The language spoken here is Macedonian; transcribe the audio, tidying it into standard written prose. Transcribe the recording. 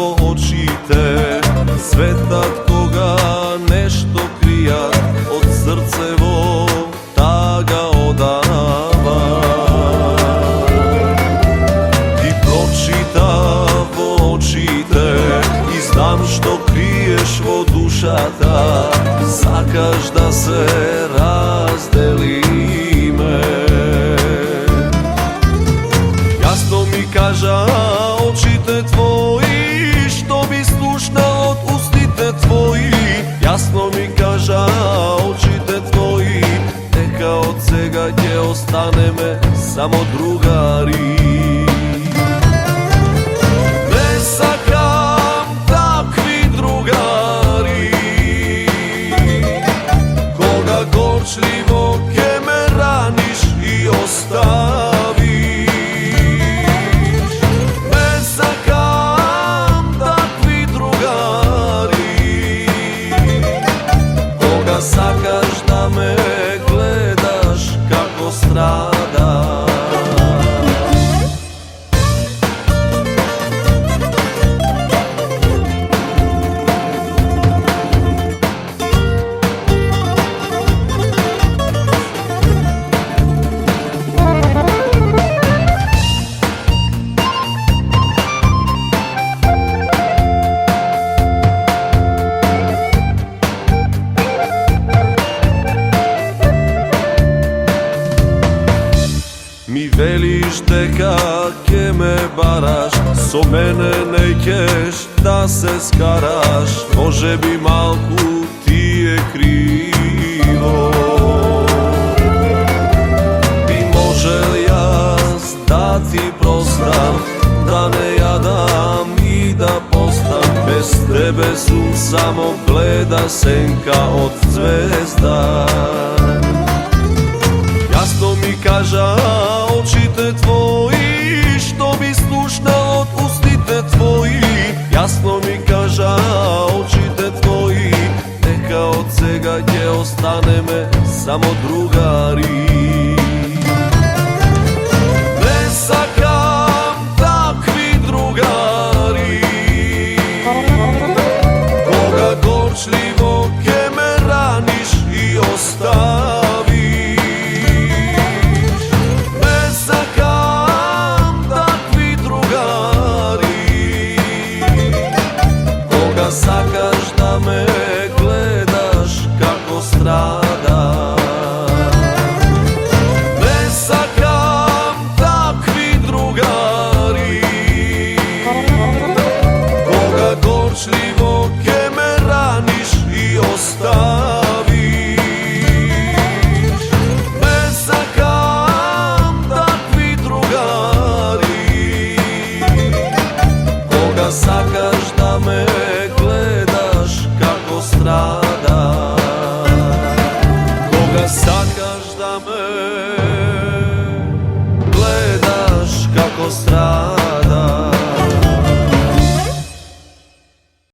во очите, светат кога нешто кријат, од срце во тага одава. Ти прочита во очите и знам што криеш во душата, сакаш да се разделиме. Јасно ми кажа очите твои, што би слушнал од устите твои. Јасно ми кажа очите твои, дека од сега ќе останеме само другари. Не сакам такви другари, кога горчливо ќе ме раниш и оставиш. Сакаш да ме гледаш како страдам. Ми велиш дека ќе ме бараш, со мене неќеш да се скараш. Може би малку ти е криво, би можел јас да ти простам, да не јадам и да постам. Без тебе сум само гледа сенка од звезда. Јасно ми кажа очите твои, што би слушнал од устите твои. Јасно ми кажа очите твои, дека од сега ќе останеме само другари. Не сакам такви другари, кога горчливо ќе ме раниш и оставиш. Сакаш да ме гледаш како страдам. Не сакам такви другари, кога горчливо ќе ме раниш и оставиш. Не сакам такви другари, кога сакаш да ме